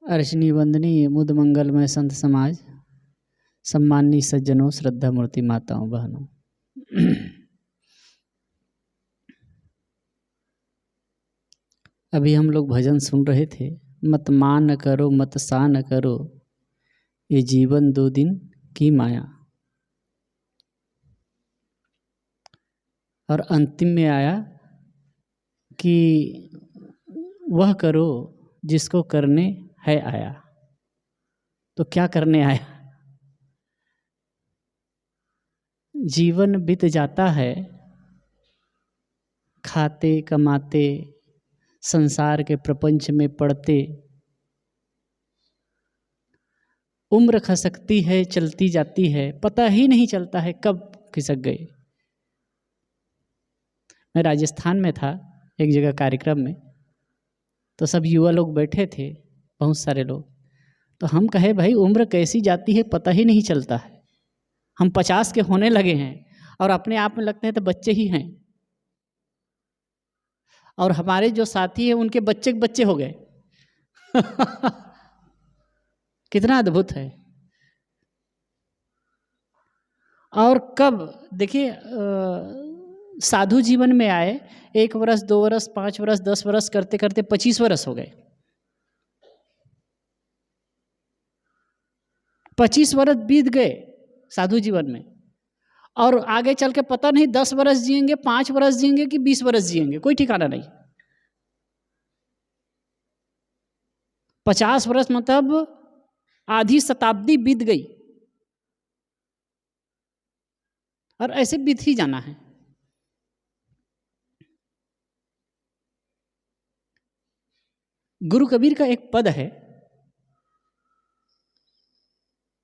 अर्चनी वंदनी मुद मंगलमय संत समाज, सम्माननीय सज्जनों, श्रद्धा मूर्ति माताओं बहनों, अभी हम लोग भजन सुन रहे थे। मत मान करो मत सा न करो, ये जीवन दो दिन की माया। और अंतिम में आया कि वह करो जिसको करने है आया। तो क्या करने आया? जीवन बीत जाता है खाते कमाते, संसार के प्रपंच में पड़ते। उम्र खसकती है, चलती जाती है, पता ही नहीं चलता है कब खिसक गए। मैं राजस्थान में था एक जगह कार्यक्रम में, तो सब युवा लोग बैठे थे, बहुत सारे लोग। तो हम कहे भाई उम्र कैसी जाती है पता ही नहीं चलता है। हम 50 के होने लगे हैं और अपने आप में लगते हैं तो बच्चे ही हैं। और हमारे जो साथी हैं उनके बच्चे बच्चे हो गए। कितना अद्भुत है। और कब देखिए साधु जीवन में आए, 1 वर्ष 2 वर्ष 5 वर्ष 10 वर्ष करते करते 25 वर्ष हो गए। 25 वर्ष बीत गए साधु जीवन में, और आगे चल के पता नहीं 10 वर्ष जिएंगे, 5 वर्ष जिएंगे कि 20 वर्ष जिएंगे, कोई ठिकाना नहीं। 50 वर्ष मतलब आधी शताब्दी बीत गई, और ऐसे बीत ही जाना है। गुरु कबीर का एक पद है,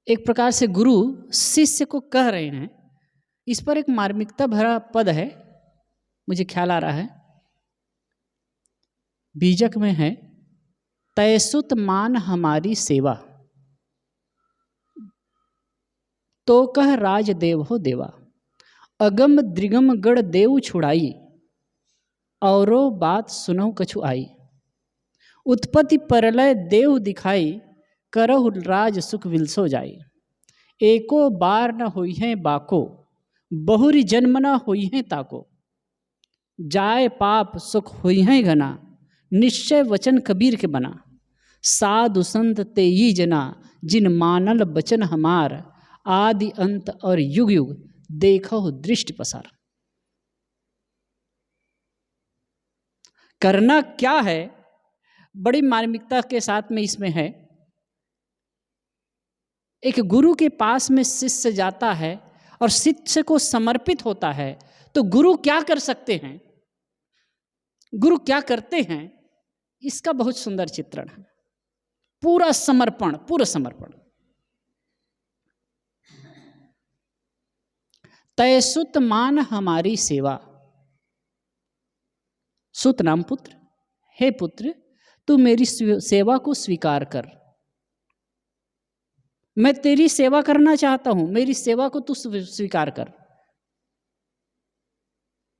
एक प्रकार से गुरु शिष्य को कह रहे हैं। इस पर एक मार्मिकता भरा पद है, मुझे ख्याल आ रहा है, बीजक में है। तैसुत मान हमारी सेवा, तो कह राज देव हो देवा। अगम द्रिगम गढ़ देव छुड़ाई, औरो बात सुनो कछु आई। उत्पत्ति परलय देव दिखाई, करहु राज सुख विलसो जाई। एको बार न हुई है बाको, बहुरी जन्म न हुई है ताको। जाए पाप सुख हुई है घना, निश्चय वचन कबीर के बना। साधु संत ते ही जना, जिन मानल बचन हमार। आदि अंत और युग युग, देखो दृष्टि पसार। करना क्या है, बड़ी मार्मिकता के साथ में इसमें है। एक गुरु के पास में शिष्य जाता है और शिष्य को समर्पित होता है, तो गुरु क्या कर सकते हैं, गुरु क्या करते हैं, इसका बहुत सुंदर चित्रण है। पूरा समर्पण, पूरा समर्पण। तय सुत मान हमारी सेवा। सुत नाम पुत्र, हे पुत्र तू मेरी सेवा को स्वीकार कर। मैं तेरी सेवा करना चाहता हूं, मेरी सेवा को तू स्वीकार कर।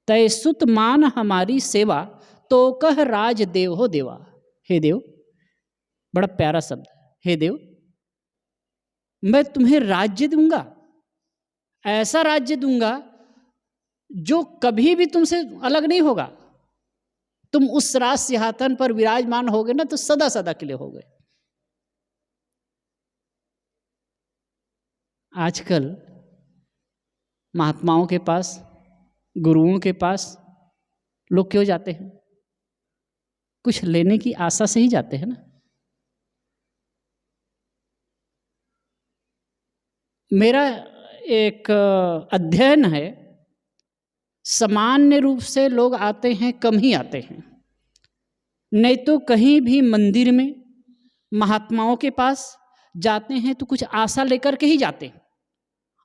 तय सुत मान हमारी सेवा, तो कह राज देव हो देवा। हे देव, बड़ा प्यारा शब्द। हे देव, मैं तुम्हें राज्य दूंगा, ऐसा राज्य दूंगा जो कभी भी तुमसे अलग नहीं होगा। तुम उस राज सिंहासन पर विराजमान होगे ना, तो सदा सदा के लिए होगे। आजकल महात्माओं के पास, गुरुओं के पास लोग क्यों जाते हैं? कुछ लेने की आशा से ही जाते हैं ना। मेरा एक अध्ययन है, सामान्य रूप से लोग आते हैं, कम ही आते हैं। नहीं तो कहीं भी मंदिर में महात्माओं के पास जाते हैं तो कुछ आशा लेकर के ही जाते हैं,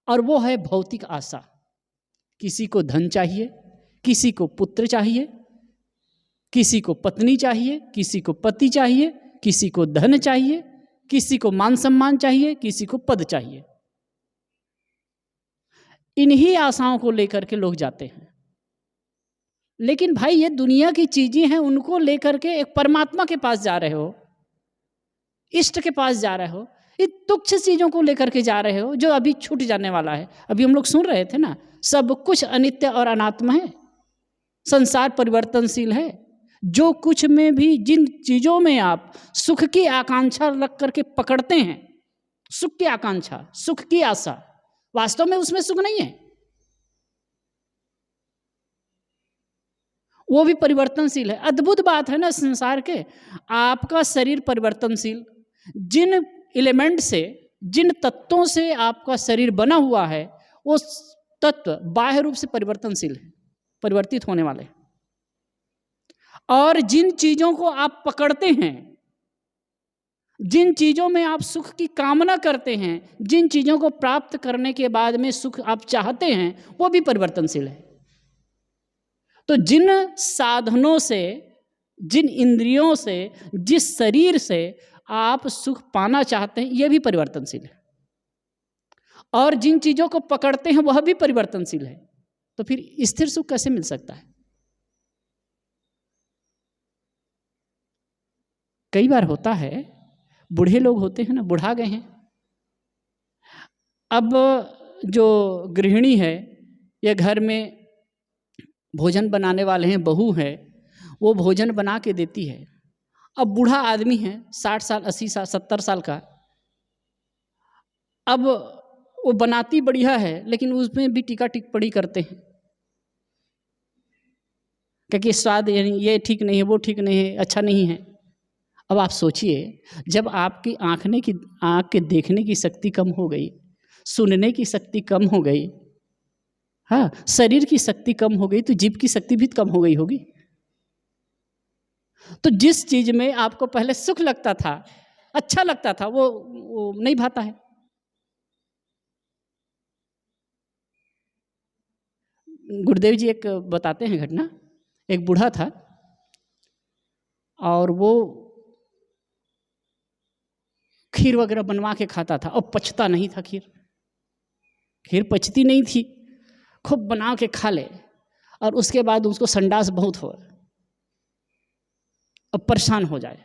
और वो है भौतिक आशा। किसी को धन चाहिए, किसी को पुत्र चाहिए, किसी को पत्नी चाहिए, किसी को पति चाहिए, किसी को धन चाहिए, किसी को मान सम्मान चाहिए, किसी को पद चाहिए। इन्हीं आशाओं को लेकर के लोग जाते हैं। लेकिन भाई ये दुनिया की चीजें हैं, उनको लेकर के एक परमात्मा के पास जा रहे हो, इष्ट के पास जा रहे हो, ये तुच्छ चीज़ों को लेकर के जा रहे हो जो अभी छूट जाने वाला है। अभी हम लोग सुन रहे थे ना, सब कुछ अनित्य और अनात्मा है, संसार परिवर्तनशील है। जो कुछ में भी, जिन चीज़ों में आप सुख की आकांक्षा रख करके पकड़ते हैं, सुख की आकांक्षा, सुख की आशा, वास्तव में उसमें सुख नहीं है, वो भी परिवर्तनशील है। अद्भुत बात है ना संसार के, आपका शरीर परिवर्तनशील, जिन एलिमेंट से, जिन तत्वों से आपका शरीर बना हुआ है, वो तत्व बाह्य रूप से परिवर्तनशील है, परिवर्तित होने वाले। और जिन चीज़ों को आप पकड़ते हैं, जिन चीज़ों में आप सुख की कामना करते हैं, जिन चीज़ों को प्राप्त करने के बाद में सुख आप चाहते हैं, वो भी परिवर्तनशील है। तो जिन साधनों से, जिन इंद्रियों से, जिस शरीर से आप सुख पाना चाहते हैं, ये भी परिवर्तनशील है। और जिन चीज़ों को पकड़ते हैं वह भी परिवर्तनशील है। तो फिर स्थिर सुख कैसे मिल सकता है? कई बार होता है, बूढ़े लोग होते हैं ना, बुढ़ा गए हैं, अब जो गृहिणी है या घर में भोजन बनाने वाले हैं, बहू है, वो भोजन बना के देती है। अब बूढ़ा आदमी है, 60 साल, 80 साल, 70 साल का, अब वो बनाती बढ़िया है, लेकिन उसमें भी टीका टिप्पणी करते हैं, क्योंकि स्वाद यानी ये ठीक नहीं है, वो ठीक नहीं है, अच्छा नहीं है। अब आप सोचिए, जब आपकी आँख के देखने की शक्ति कम हो गई, सुनने की शक्ति कम हो गई, हाँ, शरीर की शक्ति कम हो गई, तो जीभ की शक्ति भी कम हो गई होगी। तो जिस चीज़ में आपको पहले सुख लगता था, अच्छा लगता था, वो नहीं भाता है। गुरुदेव जी एक बताते हैं घटना। एक बूढ़ा था और वो खीर वगैरह बनवा के खाता था, और पचता नहीं था खीर पचती नहीं थी। खूब बना के खा ले, और उसके बाद उसको संडास बहुत हो, अब परेशान हो जाए,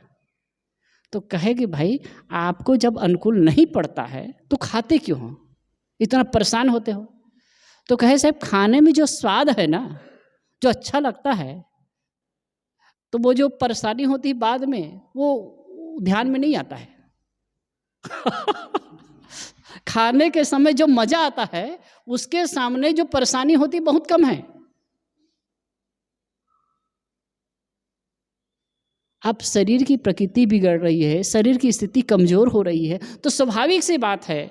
तो कहे कि भाई आपको जब अनुकूल नहीं पड़ता है तो खाते क्यों हो, इतना परेशान होते हो? तो कहे साहब, खाने में जो स्वाद है ना, जो अच्छा लगता है, तो वो जो परेशानी होती है बाद में, वो ध्यान में नहीं आता है। खाने के समय जो मजा आता है, उसके सामने जो परेशानी होती बहुत कम है। अब शरीर की प्रकृति बिगड़ रही है, शरीर की स्थिति कमजोर हो रही है, तो स्वाभाविक सी बात है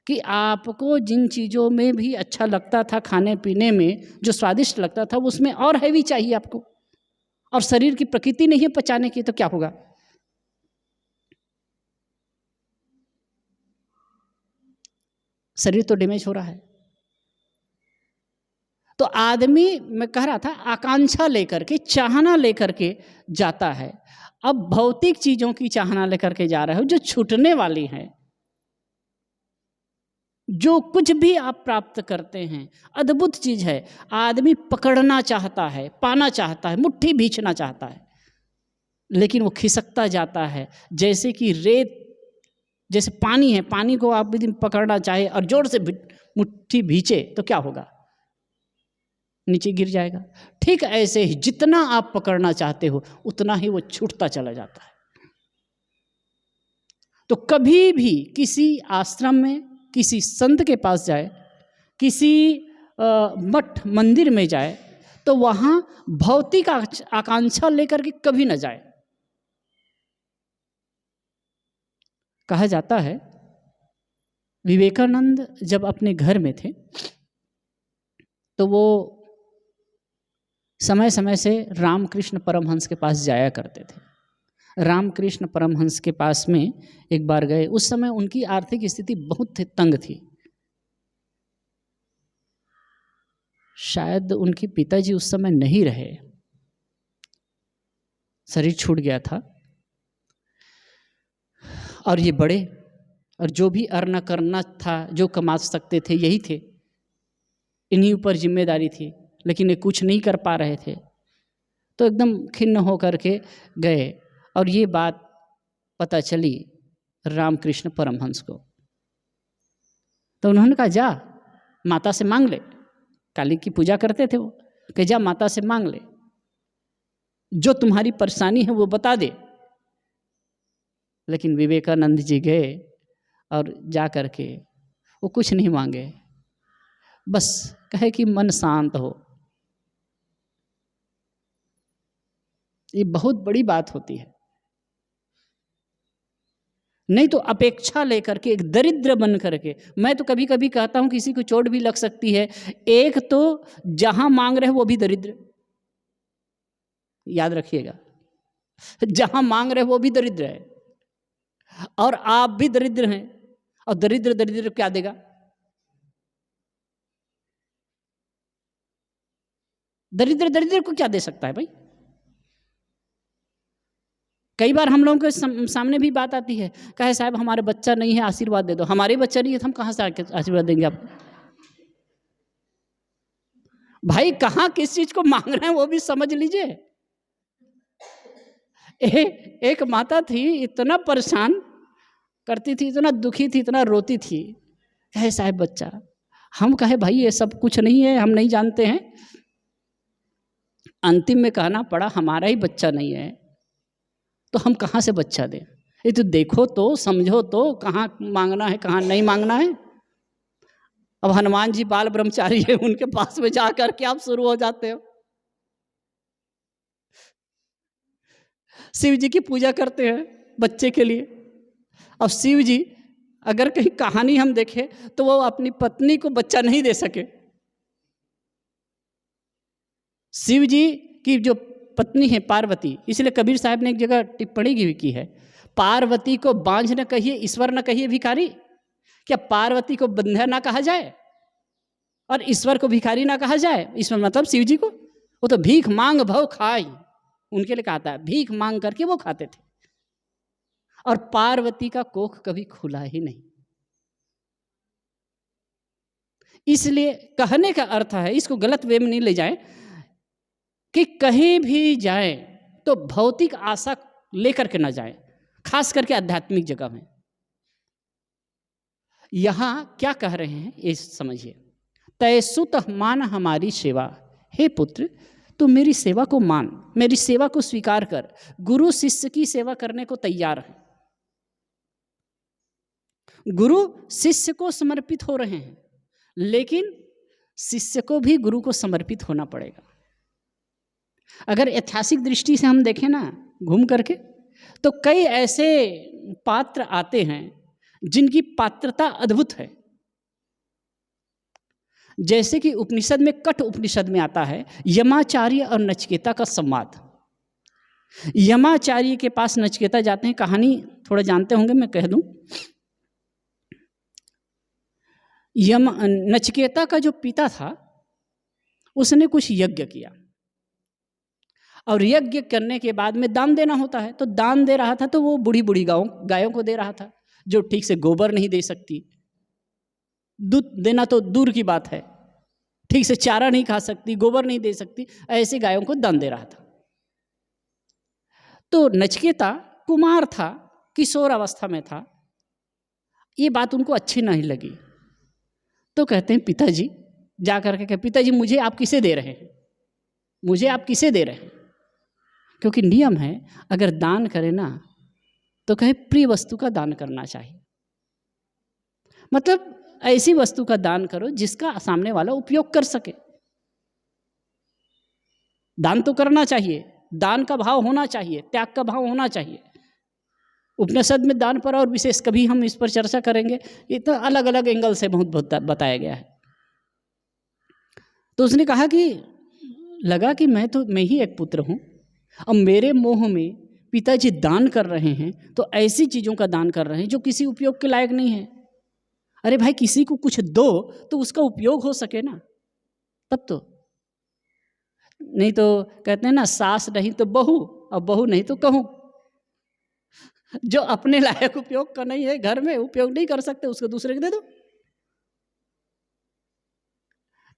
कि आपको जिन चीज़ों में भी अच्छा लगता था, खाने पीने में जो स्वादिष्ट लगता था, उसमें और हैवी चाहिए आपको, और शरीर की प्रकृति नहीं है पचाने की, तो क्या होगा? शरीर तो डैमेज हो रहा है। तो आदमी, मैं कह रहा था, आकांक्षा लेकर के, चाहना लेकर के जाता है। अब भौतिक चीज़ों की चाहना लेकर के जा रहे हो जो छूटने वाली हैं। जो कुछ भी आप प्राप्त करते हैं अद्भुत चीज़ है, आदमी पकड़ना चाहता है, पाना चाहता है, मुट्ठी भींचना चाहता है, लेकिन वो खिसकता जाता है। जैसे कि रेत, जैसे पानी है, पानी को आप यदि पकड़ना चाहे और जोर से मुट्ठी भींचे तो क्या होगा? नीचे गिर जाएगा। ठीक ऐसे ही जितना आप पकड़ना चाहते हो उतना ही वो छूटता चला जाता है। तो कभी भी किसी आश्रम में, किसी संत के पास जाए, किसी मठ मंदिर में जाए, तो वहाँ भौतिक आकांक्षा लेकर के कभी न जाए। कहा जाता है विवेकानंद जब अपने घर में थे तो वो समय समय से रामकृष्ण परमहंस के पास जाया करते थे। रामकृष्ण परमहंस के पास में एक बार गए। उस समय उनकी आर्थिक स्थिति बहुत तंग थी। शायद उनके पिताजी उस समय नहीं रहे, शरीर छूट गया था, और ये बड़े, और जो भी अर्न करना था, जो कमा सकते थे, यही थे, इन्हीं ऊपर जिम्मेदारी थी, लेकिन ये कुछ नहीं कर पा रहे थे। तो एकदम खिन्न होकर के गए और ये बात पता चली रामकृष्ण परमहंस को। तो उन्होंने कहा जा माता से मांग ले, काली की पूजा करते थे वो, कि जा माता से मांग ले, जो तुम्हारी परेशानी है वो बता दे। लेकिन विवेकानंद जी गए और जा कर के वो कुछ नहीं मांगे, बस कहे कि मन शांत हो। ये बहुत बड़ी बात होती है। नहीं तो अपेक्षा लेकर के एक दरिद्र बन करके, मैं तो कभी कभी कहता हूं किसी को चोट भी लग सकती है, एक तो जहां मांग रहे वो भी दरिद्र, याद रखिएगा, जहां मांग रहे वो भी दरिद्र है और आप भी दरिद्र हैं। और दरिद्र दरिद्र क्या देगा? दरिद्र दरिद्र को क्या दे सकता है भाई? कई बार हम लोगों के सामने भी बात आती है, कहे साहब हमारे बच्चा नहीं है आशीर्वाद दे दो। हमारे बच्चा नहीं है तो हम कहाँ से आशीर्वाद देंगे आपको? भाई कहाँ किस चीज को मांग रहे हैं वो भी समझ लीजिए। एक माता थी, इतना परेशान करती थी, इतना दुखी थी, इतना रोती थी, कहे साहब बच्चा। हम कहे भाई ये सब कुछ नहीं है, हम नहीं जानते हैं। अंतिम में कहना पड़ा हमारा ही बच्चा नहीं है तो हम कहाँ से बच्चा दें? ये तो देखो तो समझो तो कहाँ मांगना है कहाँ नहीं मांगना है। अब हनुमान जी बाल ब्रह्मचारी है, उनके पास में जाकर के आप शुरू हो जाते हो। शिव जी की पूजा करते हैं बच्चे के लिए। अब शिव जी अगर कहीं कहानी हम देखें तो वो अपनी पत्नी को बच्चा नहीं दे सके। शिव जी की जो पत्नी है पार्वती, इसलिए कबीर साहब ने एक जगह टिप्पणी की है, पार्वती को बांझ न कहिए ईश्वर न कहिए भिखारी। क्या पार्वती को बंध्या ना कहा जाए और ईश्वर को भिखारी ना कहा जाए? ईश्वर मतलब शिव जी को। वो तो भीख मांग भव खाई, उनके लिए कहता है, भीख मांग करके वो खाते थे। और पार्वती का कोख कभी खुला ही नहीं। इसलिए कहने का अर्थ है, इसको गलत वे में नहीं ले जाए, कि कहीं भी जाए तो भौतिक आशा लेकर के ना जाए, खास करके आध्यात्मिक जगह में। यहां क्या कह रहे हैं ये समझिए। तैसुत मान हमारी सेवा, हे पुत्र तू मेरी सेवा को मान, मेरी सेवा को स्वीकार कर। गुरु शिष्य की सेवा करने को तैयार है, गुरु शिष्य को समर्पित हो रहे हैं, लेकिन शिष्य को भी गुरु को समर्पित होना पड़ेगा। अगर ऐतिहासिक दृष्टि से हम देखें ना घूम करके, तो कई ऐसे पात्र आते हैं जिनकी पात्रता अद्भुत है। जैसे कि उपनिषद में, कठ उपनिषद में आता है यमाचार्य और नचिकेता का संवाद। यमाचार्य के पास नचिकेता जाते हैं, कहानी थोड़ा जानते होंगे, मैं कह दूं। नचिकेता का जो पिता था उसने कुछ यज्ञ किया, और यज्ञ करने के बाद में दान देना होता है, तो दान दे रहा था तो वो बूढ़ी बूढ़ी गायों को दे रहा था, जो ठीक से गोबर नहीं दे सकती, दूध देना तो दूर की बात है, ठीक से चारा नहीं खा सकती, गोबर नहीं दे सकती, ऐसे गायों को दान दे रहा था। तो नचिकेता कुमार था, किशोर अवस्था में था, ये बात उनको अच्छी नहीं लगी। तो कहते हैं पिताजी, जा करके कहे पिताजी मुझे आप किसे दे रहे हैं, मुझे आप किसे दे रहे हैं? क्योंकि नियम है अगर दान करें ना तो कहे प्रिय वस्तु का दान करना चाहिए, मतलब ऐसी वस्तु का दान करो जिसका सामने वाला उपयोग कर सके। दान तो करना चाहिए, दान का भाव होना चाहिए, त्याग का भाव होना चाहिए। उपनिषद में दान पर और विशेष कभी हम इस पर चर्चा करेंगे, ये तो अलग अलग एंगल से बहुत बताया गया है। तो उसने कहा कि लगा कि मैं ही एक पुत्र हूँ, अब मेरे मोह में पिताजी दान कर रहे हैं तो ऐसी चीज़ों का दान कर रहे हैं जो किसी उपयोग के लायक नहीं है। अरे भाई किसी को कुछ दो तो उसका उपयोग हो सके ना, तब तो। नहीं तो कहते हैं ना, सास नहीं तो बहू और बहू नहीं तो कहूँ। जो अपने लायक उपयोग का नहीं है, घर में उपयोग नहीं कर सकते, उसको दूसरे को दे दो।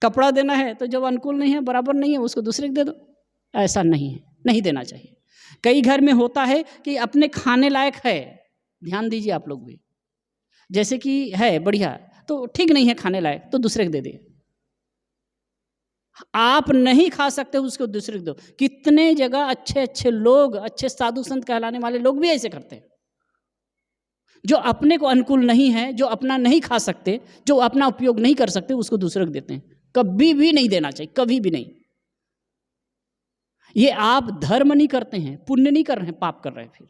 कपड़ा देना है तो जब अनुकूल नहीं है, बराबर नहीं है, उसको दूसरे को दे दो। ऐसा नहीं है, नहीं देना चाहिए। कई घर में होता है कि अपने खाने लायक है, ध्यान दीजिए आप लोग भी, जैसे कि है बढ़िया तो ठीक नहीं है खाने लायक तो दूसरे को दे दे, आप नहीं खा सकते उसको दूसरे को दो। कितने जगह अच्छे अच्छे लोग, अच्छे साधु संत कहलाने वाले लोग भी ऐसे करते हैं, जो अपने को अनुकूल नहीं है, जो अपना नहीं खा सकते, जो अपना उपयोग नहीं कर सकते, उसको दूसरे को देते हैं। कभी भी नहीं देना चाहिए, कभी भी नहीं। ये आप धर्म नहीं करते हैं, पुण्य नहीं कर रहे हैं, पाप कर रहे हैं। फिर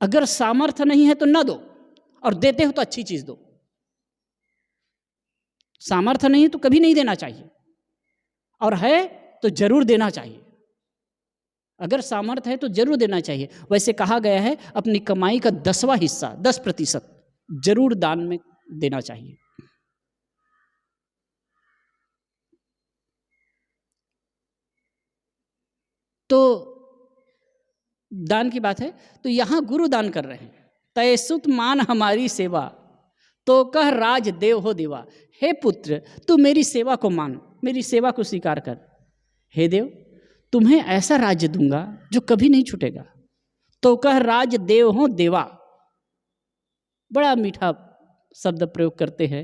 अगर सामर्थ्य नहीं है तो ना दो, और देते हो तो अच्छी चीज दो। सामर्थ्य नहीं है तो कभी नहीं देना चाहिए, और है तो जरूर देना चाहिए। अगर सामर्थ्य है तो जरूर देना चाहिए। वैसे कहा गया है अपनी कमाई का 10वां हिस्सा, 10% जरूर दान में देना चाहिए। तो दान की बात है, तो यहां गुरु दान कर रहे हैं। तयसुत मान हमारी सेवा, तो कह राज देव हो देवा। हे पुत्र, तू मेरी सेवा को मान, मेरी सेवा को स्वीकार कर। हे देव, तुम्हें ऐसा राज्य दूंगा जो कभी नहीं छूटेगा। तो कह राज देव हो देवा, बड़ा मीठा शब्द प्रयोग करते हैं।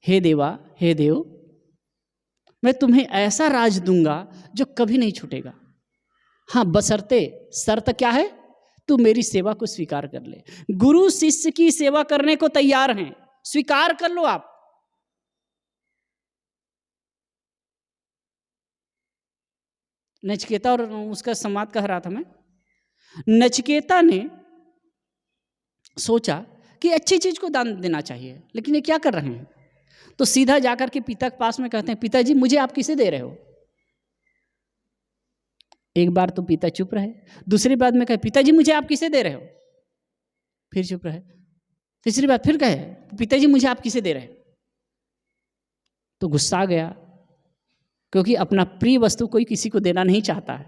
हे देवा, हे देव, मैं तुम्हें ऐसा राज दूंगा जो कभी नहीं छूटेगा। हाँ, बशर्ते, शर्त क्या है? तू मेरी सेवा को स्वीकार कर ले। गुरु शिष्य की सेवा करने को तैयार हैं, स्वीकार कर लो आप। नचिकेता और उसका संवाद कह रहा था मैं। नचिकेता ने सोचा कि अच्छी चीज को दान देना चाहिए, लेकिन ये क्या कर रहे हैं? तो सीधा जाकर के पिता के पास में कहते हैं, पिताजी मुझे आप किसे दे रहे हो? एक बार तो पिता चुप रहे, दूसरी बार में कहे पिताजी मुझे आप किसे दे रहे हो? फिर चुप रहे, तीसरी बार फिर कहे पिताजी मुझे आप किसे दे रहे हो? तो गुस्सा आ गया, क्योंकि अपना प्रिय वस्तु कोई किसी को देना नहीं चाहता है।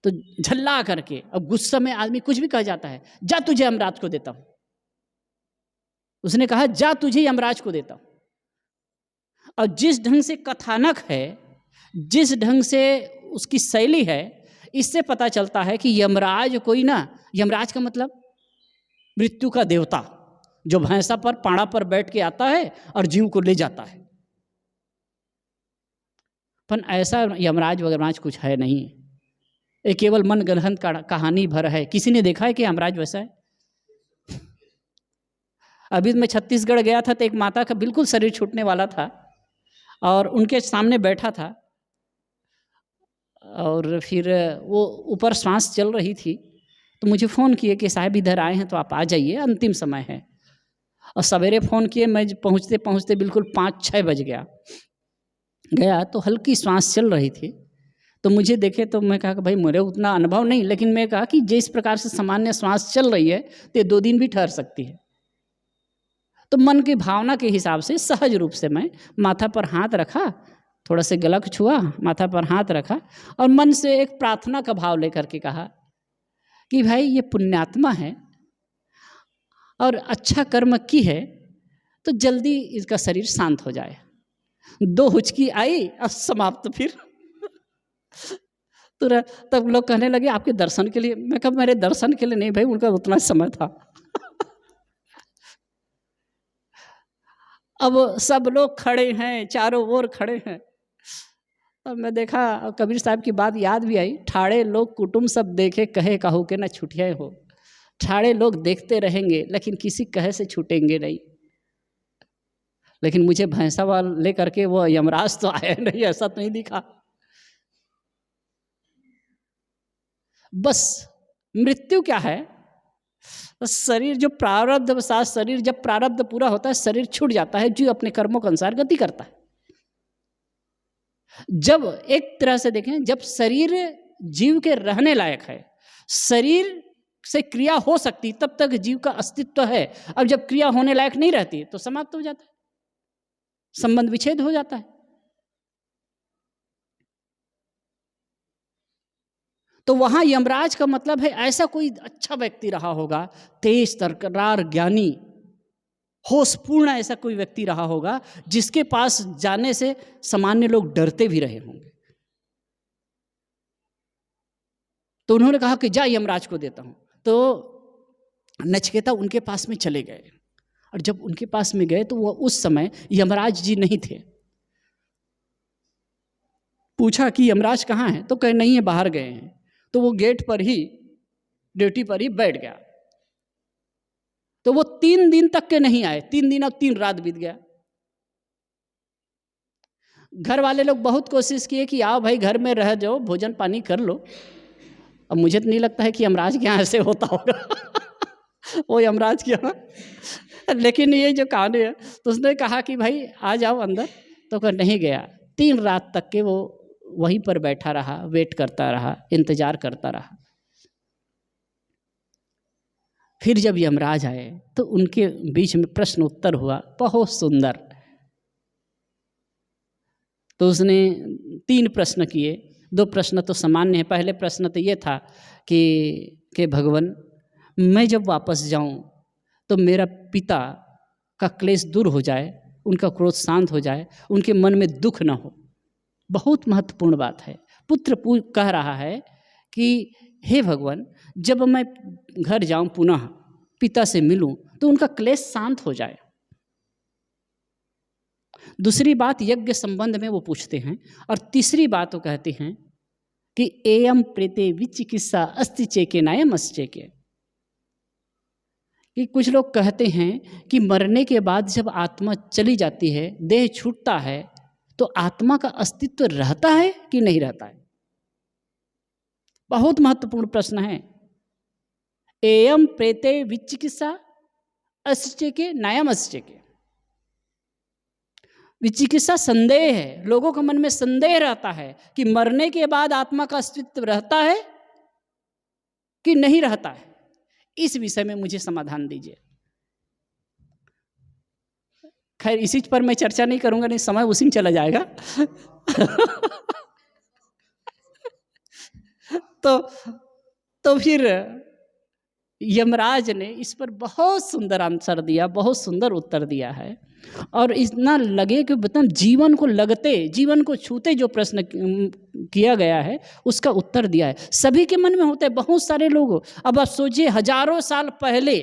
तो झल्ला करके, अब गुस्से में आदमी कुछ भी कह जाता है, जा तुझे यमराज को देता हूं। उसने कहा जा तुझे यमराज को देता हूं। और जिस ढंग से कथानक है, जिस ढंग से उसकी शैली है, इससे पता चलता है कि यमराज कोई ना, यमराज का मतलब मृत्यु का देवता, जो भैंसा पर पाड़ा पर बैठ के आता है और जीव को ले जाता है। पर ऐसा यमराज वगैरह कुछ है नहीं, ये केवल मन गढ़ंत कहानी भर है। किसी ने देखा है कि यमराज वैसा है? अभी मैं छत्तीसगढ़ गया था तो एक माता का बिल्कुल शरीर छूटने वाला था, और उनके सामने बैठा था, और फिर वो ऊपर श्वास चल रही थी, तो मुझे फ़ोन किए कि साहब इधर आए हैं तो आप आ जाइए, अंतिम समय है। और सवेरे फ़ोन किए, मैं पहुँचते पहुँचते बिल्कुल 5-6 बज गया तो हल्की श्वास चल रही थी। तो मुझे देखे तो मैं कहा कि भाई मेरे उतना अनुभव नहीं, लेकिन मैं कहा कि जिस प्रकार से सामान्य श्वास चल रही है तो ये 2 दिन भी ठहर सकती है। तो मन की भावना के हिसाब से सहज रूप से मैं माथा पर हाथ रखा, थोड़ा से गला को छुआ, माथा पर हाथ रखा, और मन से एक प्रार्थना का भाव लेकर के कहा कि भाई ये पुण्यात्मा है और अच्छा कर्म की है, तो जल्दी इसका शरीर शांत हो जाए। 2 हुचकी आई और समाप्त। फिर तो तब लोग कहने लगे आपके दर्शन के लिए। मैं कहा मेरे दर्शन के लिए नहीं भाई, उनका उतना समय था। अब सब लोग खड़े हैं, चारों ओर खड़े हैं। अब मैं देखा, कबीर साहब की बात याद भी आई, ठाड़े लोग कुटुंब सब देखे, कहे कहू के न छुटिया हो। ठाड़े लोग देखते रहेंगे लेकिन किसी कहे से छूटेंगे नहीं। लेकिन मुझे भैंसावाल लेकर के वो यमराज तो आया नहीं, ऐसा तो नहीं दिखा। बस मृत्यु क्या है? शरीर जो प्रारब्ध वसात, शरीर जब प्रारब्ध पूरा होता है शरीर छूट जाता है, जीव अपने कर्मों के अनुसार गति करता है। जब एक तरह से देखें, जब शरीर जीव के रहने लायक है, शरीर से क्रिया हो सकती, तब तक जीव का अस्तित्व है। अब जब क्रिया होने लायक नहीं रहती तो समाप्त हो जाता है, संबंध विच्छेद हो जाता है। तो वहां यमराज का मतलब है ऐसा कोई अच्छा व्यक्ति रहा होगा, तेज तर्करार ज्ञानी होशपूर्ण ऐसा कोई व्यक्ति रहा होगा जिसके पास जाने से सामान्य लोग डरते भी रहे होंगे। तो उन्होंने कहा कि जा यमराज को देता हूँ। तो नचिकेता उनके पास में चले गए, और जब उनके पास में गए तो वो उस समय यमराज जी नहीं थे। पूछा कि यमराज कहाँ हैं, तो कहे नहीं है, बाहर गए हैं। तो वो गेट पर ही, ड्यूटी पर ही बैठ गया। तो वो 3 दिन तक के नहीं आए, 3 दिन और 3 रात बीत गया। घर वाले लोग बहुत कोशिश किए कि आओ भाई घर में रह जाओ, भोजन पानी कर लो। अब मुझे तो नहीं लगता है कि यमराज के यहाँ ऐसे होता होगा वो यमराज के यहाँ लेकिन ये जो कहानी है, तो उसने कहा कि भाई आ जाओ अंदर, तो कहा नहीं गया। 3 रात तक के वो वहीं पर बैठा रहा, वेट करता रहा, इंतजार करता रहा। फिर जब यमराज आए तो उनके बीच में प्रश्न उत्तर हुआ, बहुत सुंदर। तो उसने 3 प्रश्न किए। 2 प्रश्न तो सामान्य है। पहले प्रश्न तो ये था कि भगवान, मैं जब वापस जाऊं तो मेरा पिता का क्लेश दूर हो जाए, उनका क्रोध शांत हो जाए, उनके मन में दुख ना हो। बहुत महत्वपूर्ण बात है। पुत्र कह रहा है कि हे भगवान, जब मैं घर जाऊं, पुनः पिता से मिलूं, तो उनका क्लेश शांत हो जाए। दूसरी बात यज्ञ संबंध में वो पूछते हैं, और तीसरी बात वो कहते हैं कि एयम प्रेते विचिकित्सा अस्ति चेके नायम अस्चेके। कि कुछ लोग कहते हैं कि मरने के बाद जब आत्मा चली जाती है, देह छूटता है, तो आत्मा का अस्तित्व रहता है कि नहीं रहता है। बहुत महत्वपूर्ण प्रश्न है। एयम प्रेते विचिकित्सा अस्चेके नायम अस्चेके। विचिकित्सा संदेह है, लोगों के मन में संदेह रहता है कि मरने के बाद आत्मा का अस्तित्व रहता है कि नहीं रहता है। इस विषय में मुझे समाधान दीजिए। खैर इसी पर मैं चर्चा नहीं करूंगा, नहीं समय उसी में चला जाएगा तो फिर यमराज ने इस पर बहुत सुंदर आंसर दिया, बहुत सुंदर उत्तर दिया है। और इतना लगे कि मतलब जीवन को लगते, जीवन को छूते जो प्रश्न किया गया है उसका उत्तर दिया है। सभी के मन में होते हैं, बहुत सारे लोग। अब आप सोचिए, हजारों साल पहले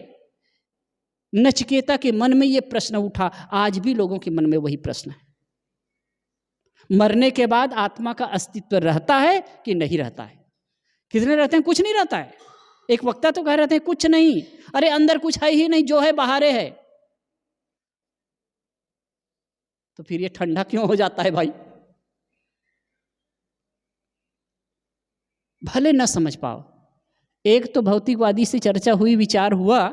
नचिकेता के मन में ये प्रश्न उठा, आज भी लोगों के मन में वही प्रश्न है। मरने के बाद आत्मा का अस्तित्व रहता है कि नहीं रहता है? कितने रहते हैं? कुछ नहीं रहता है। एक वक्ता तो कह रहे थे कुछ नहीं, अरे अंदर कुछ है ही नहीं, जो है बाहरे है। तो फिर ये ठंडा क्यों हो जाता है भाई? भले न समझ पाओ। एक तो भौतिकवादी से चर्चा हुई, विचार हुआ,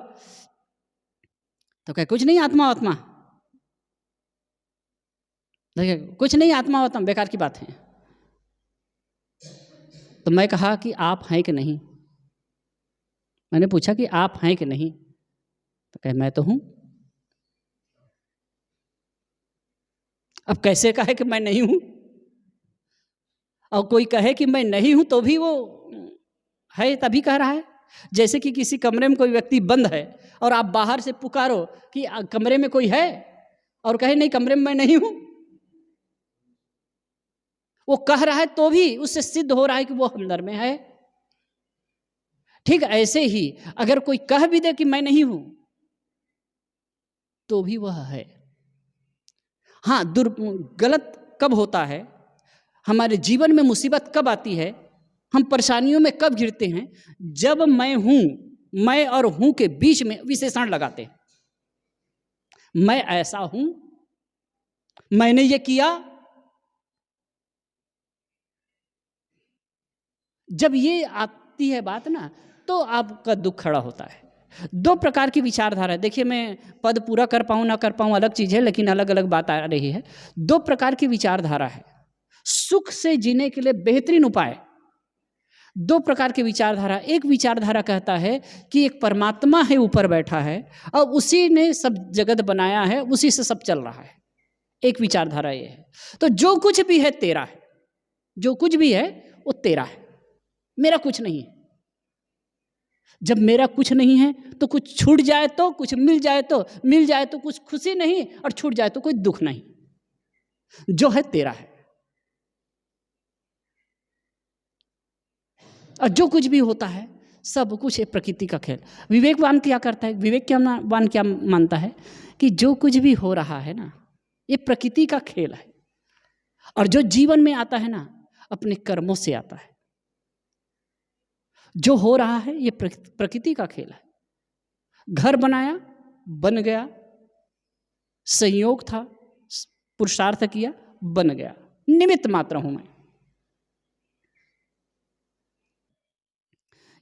तो कहे कुछ नहीं आत्मा आत्मा, देखिए कुछ नहीं आत्मा आत्मा, बेकार की बात है। तो मैं कहा कि आप हैं कि नहीं? मैंने पूछा कि आप हैं कि नहीं? तो कहे मैं तो हूं। अब कैसे कहे कि मैं नहीं हूं? और कोई कहे कि मैं नहीं हूं तो भी वो है तभी कह रहा है। जैसे कि किसी कमरे में कोई व्यक्ति बंद है और आप बाहर से पुकारो कि कमरे में कोई है, और कहे नहीं कमरे में मैं नहीं हूं। वो कह रहा है तो भी उससे सिद्ध हो रहा है कि वो अंदर में है। ठीक ऐसे ही अगर कोई कह भी दे कि मैं नहीं हूं तो भी वह है। हाँ, गलत कब होता है, हमारे जीवन में मुसीबत कब आती है, हम परेशानियों में कब गिरते हैं, जब मैं हूं, मैं और हूं के बीच में विशेषण लगाते हैं। मैं ऐसा हूं, मैंने ये किया। जब ये आती है बात ना, तो आपका दुख खड़ा होता है। 2 प्रकार की विचारधारा। देखिए मैं पद पूरा कर पाऊं ना कर पाऊं अलग चीज है, लेकिन अलग अलग बात आ रही है। 2 प्रकार की विचारधारा है। सुख से जीने के लिए बेहतरीन उपाय 2 प्रकार की विचारधारा। एक विचारधारा कहता है कि एक परमात्मा है, ऊपर बैठा है और उसी ने सब जगत बनाया है, उसी से सब चल रहा है। एक विचारधारा ये है। तो जो कुछ भी है तेरा है, जो कुछ भी है वो तेरा है, मेरा कुछ नहीं है। जब मेरा कुछ नहीं है तो कुछ छूट जाए तो, कुछ मिल जाए तो, मिल जाए तो कुछ खुशी नहीं, और छूट जाए तो कोई दुख नहीं। जो है तेरा है। और जो कुछ भी होता है सब कुछ एक प्रकृति का खेल। विवेकवान क्या करता है, विवेकवान क्या मानता है कि जो कुछ भी हो रहा है ना ये प्रकृति का खेल है, और जो जीवन में आता है ना अपने कर्मों से आता है। जो हो रहा है ये प्रकृति का खेल है। घर बनाया, बन गया, संयोग था, पुरुषार्थ किया, बन गया, निमित्त मात्र हूं मैं।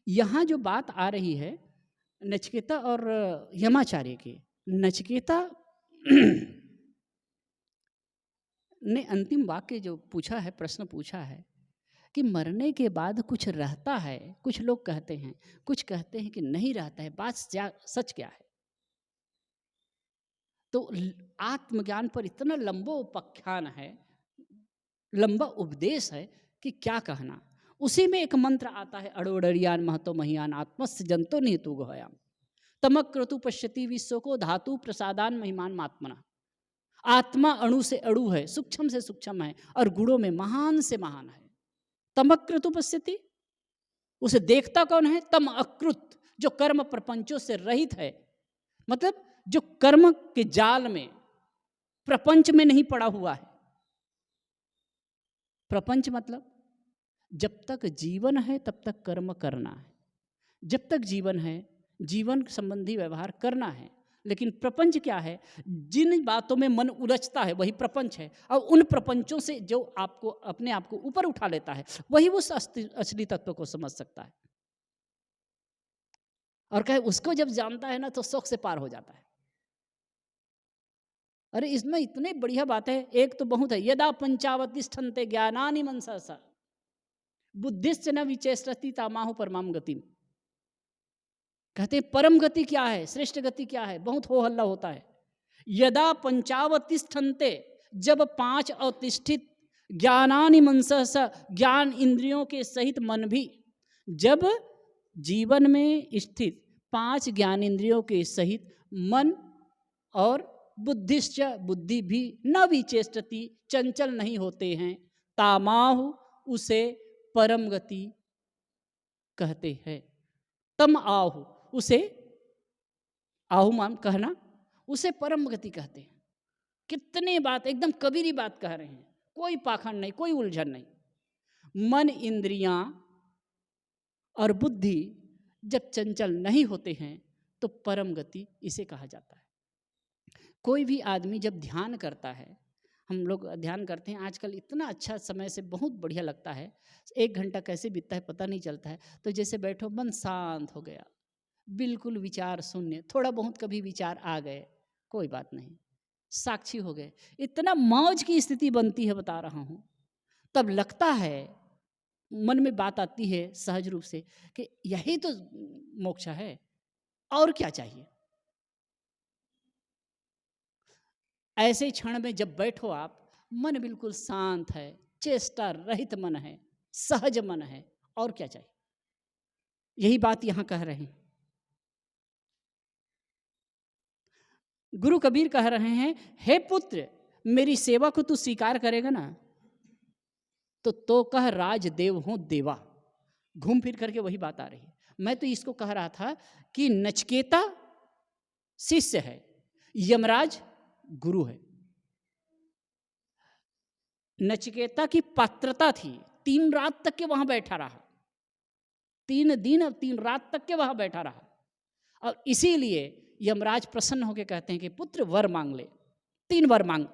यहां जो बात आ रही है नचिकेता और यमाचार्य की, नचिकेता ने अंतिम वाक्य जो पूछा है, प्रश्न पूछा है कि मरने के बाद कुछ रहता है, कुछ लोग कहते हैं, कुछ कहते हैं कि नहीं रहता है, बात सच क्या है? तो आत्मज्ञान पर इतना लंबा उपाख्यान है, लंबा उपदेश है कि क्या कहना। उसी में एक मंत्र आता है, अड़ोड़ियान महतो महियान आत्मस्य जंतो निहितो गहयाम तमक क्रतु पश्यति विश्व को धातु प्रसादान महिमान मात्मना। आत्मा अणु से अणु है, सूक्ष्म से सूक्ष्म है, और गुणों में महान से महान है। तमक क्रतु पश्यति, उसे देखता कौन है? तम अकृत, जो कर्म प्रपंचों से रहित है, मतलब जो कर्म के जाल में, प्रपंच में नहीं पड़ा हुआ है। प्रपंच मतलब जब तक जीवन है तब तक कर्म करना है, जब तक जीवन है जीवन संबंधी व्यवहार करना है। लेकिन प्रपंच क्या है? जिन बातों में मन उलझता है वही प्रपंच है, और उन प्रपंचों से जो आपको अपने आप को ऊपर उठा लेता है वही उस असली तत्व को समझ सकता है। और कहे उसको जब जानता है ना तो शौक से पार हो जाता है। अरे इसमें इतने बढ़िया बात है, एक तो बहुत है, यदा पंचावतिष्ठन्ते ज्ञानानि मनसा बुद्धिश्च न विचेष्टति तामाहु परमाम गतिम। कहते हैं परम गति क्या है, श्रेष्ठ गति क्या है? बहुत हो हल्ला होता है। यदा पंचावतिष्ठन्ते, जब 5 अवतिष्ठित ज्ञानानि मनसस, ज्ञान इंद्रियों के सहित मन भी, जब जीवन में स्थित 5 ज्ञान इंद्रियों के सहित मन और बुद्धिश्च, बुद्धि भी, न विचेष्टति, चंचल नहीं होते हैं, तामाहु, उसे परम गति कहते हैं। तम आहु, उसे आहु मान कहना, उसे परम गति कहते हैं। कितनी बात, एकदम कबीरी बात कह रहे हैं, कोई पाखंड नहीं, कोई उलझन नहीं। मन, इंद्रियां और बुद्धि जब चंचल नहीं होते हैं तो परम गति इसे कहा जाता है। कोई भी आदमी जब ध्यान करता है, हम लोग ध्यान करते हैं आजकल, इतना अच्छा समय से बहुत बढ़िया लगता है, 1 घंटा कैसे बीतता है पता नहीं चलता है। तो जैसे बैठो, मन शांत हो गया, बिल्कुल विचार शून्य, थोड़ा बहुत कभी विचार आ गए, कोई बात नहीं, साक्षी हो गए, इतना मौज की स्थिति बनती है, बता रहा हूँ। तब लगता है, मन में बात आती है सहज रूप से कि यही तो मोक्ष है, और क्या चाहिए। ऐसे क्षण में जब बैठो आप, मन बिल्कुल शांत है, चेष्टा रहित मन है, सहज मन है, और क्या चाहिए। यही बात यहां कह रहे हैं गुरु कबीर, कह रहे हैं, हे पुत्र, मेरी सेवा को तू स्वीकार करेगा ना तो कह राजदेव हूं देवा। घूम फिर करके वही बात आ रही है। मैं तो इसको कह रहा था कि नचिकेता शिष्य है, यमराज गुरु है। नचिकेता की पात्रता थी, 3 रात तक के वहां बैठा रहा, 3 दिन और 3 रात तक के वहां बैठा रहा, और इसीलिए यमराज प्रसन्न होकर कहते हैं कि पुत्र वर मांग ले, 3 वर मांग,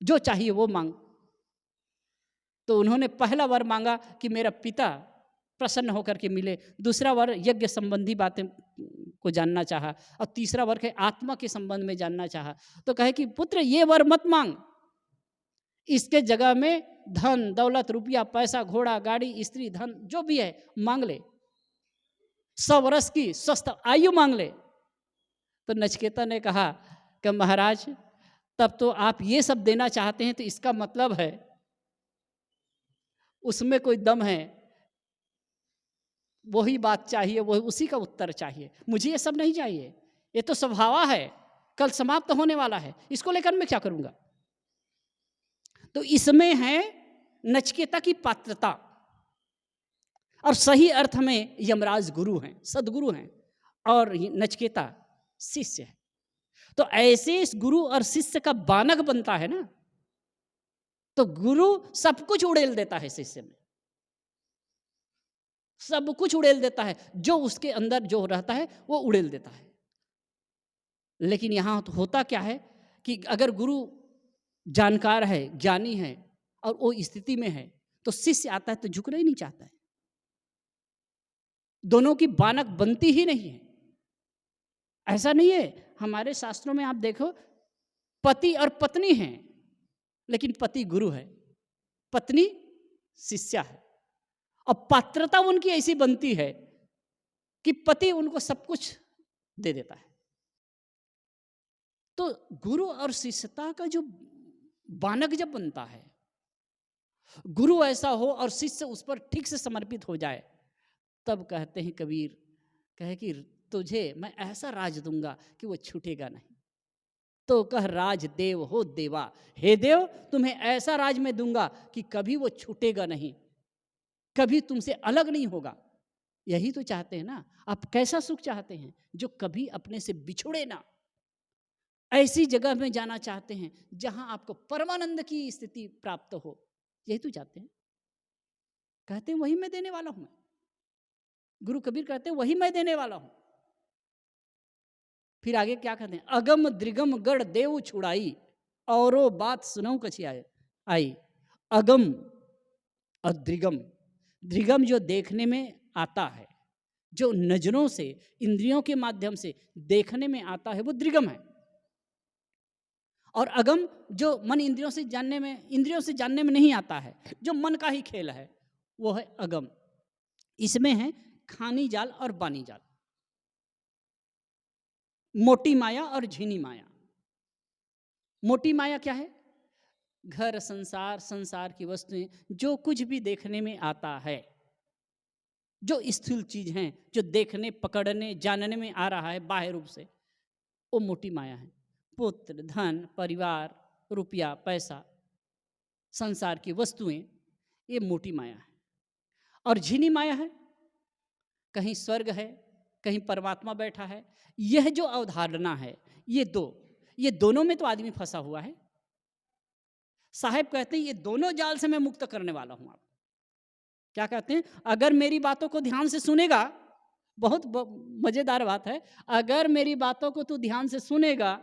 जो चाहिए वो मांग। तो उन्होंने पहला वर मांगा कि मेरा पिता प्रसन्न होकर के मिले, दूसरा वर यज्ञ संबंधी बातें को जानना चाहा, और तीसरा वर के आत्मा के संबंध में जानना चाहा। तो कहे कि पुत्र ये वर मत मांग, इसके जगह में धन दौलत रुपया पैसा घोड़ा गाड़ी स्त्री धन जो भी है मांग ले, 100 वर्ष की स्वस्थ आयु मांग ले। तो नचिकेता ने कहा कि महाराज तब तो आप ये सब देना चाहते हैं, तो इसका मतलब है उसमें कोई दम है, वही बात चाहिए, वही उसी का उत्तर चाहिए, मुझे ये सब नहीं चाहिए, ये तो स्वभाव है, कल समाप्त होने वाला है, इसको लेकर मैं क्या करूंगा। तो इसमें है नचिकेता की पात्रता। और सही अर्थ में यमराज गुरु हैं, सदगुरु हैं, और नचिकेता शिष्य है। तो ऐसे इस गुरु और शिष्य का बानक बनता है ना, तो गुरु सब कुछ उड़ेल देता है शिष्य में, सब कुछ उड़ेल देता है, जो उसके अंदर जो रहता है वो उड़ेल देता है। लेकिन यहाँ तो होता क्या है कि अगर गुरु जानकार है, ज्ञानी है, और वो स्थिति में है, तो शिष्य आता है तो झुकना ही नहीं चाहता है। दोनों की बानक बनती ही नहीं है। ऐसा नहीं है, हमारे शास्त्रों में आप देखो, पति और पत्नी हैं, लेकिन पति गुरु है, पत्नी शिष्या है, और पात्रता उनकी ऐसी बनती है कि पति उनको सब कुछ दे देता है। तो गुरु और शिष्यता का जो बानक जब बनता है, गुरु ऐसा हो और शिष्य उस पर ठीक से समर्पित हो जाए, तब कहते हैं कबीर कहे कि तुझे मैं ऐसा राज दूंगा कि वो छूटेगा नहीं। तो कह राज देव हो देवा, हे देव तुम्हें ऐसा राज मैं दूंगा कि कभी वो छूटेगा नहीं, कभी तुमसे अलग नहीं होगा। यही तो चाहते हैं ना आप, कैसा सुख चाहते हैं जो कभी अपने से बिछुड़े ना। ऐसी जगह में जाना चाहते हैं जहां आपको परमानंद की स्थिति प्राप्त हो, यही तो चाहते हैं। कहते हैं वही मैं देने वाला हूं, गुरु कबीर कहते हैं वही मैं देने वाला हूं। फिर आगे क्या कहते हैं, अगम द्रिगम गढ़ देव छुड़ाई, औरो बात सुनो कछी आए आई। अगम और द्रिगम, द्रिगम जो देखने में आता है, जो नजरों से इंद्रियों के माध्यम से देखने में आता है, वो द्रिगम है। और अगम जो मन इंद्रियों से जानने में नहीं आता है, जो मन का ही खेल है, वो है अगम। इसमें है खानी जाल और बानी जाल, मोटी माया और झीनी माया। मोटी माया क्या है, घर संसार, संसार की वस्तुएं, जो कुछ भी देखने में आता है, जो स्थूल चीज हैं, जो देखने, पकड़ने, जानने में आ रहा है बाह्य रूप से, वो मोटी माया है। पुत्र, धन, परिवार, रुपया, पैसा, संसार की वस्तुएं, ये मोटी माया है। और झीनी माया है, कहीं स्वर्ग है, कहीं परमात्मा बैठा है। यह जो अवधारणा है, ये दोनों में तो आदमी फंसा हुआ है। साहब कहते हैं ये दोनों जाल से मैं मुक्त करने वाला हूं। आप क्या कहते हैं, अगर मेरी बातों को ध्यान से सुनेगा, बहुत मजेदार बात है, अगर मेरी बातों को तू ध्यान से सुनेगा,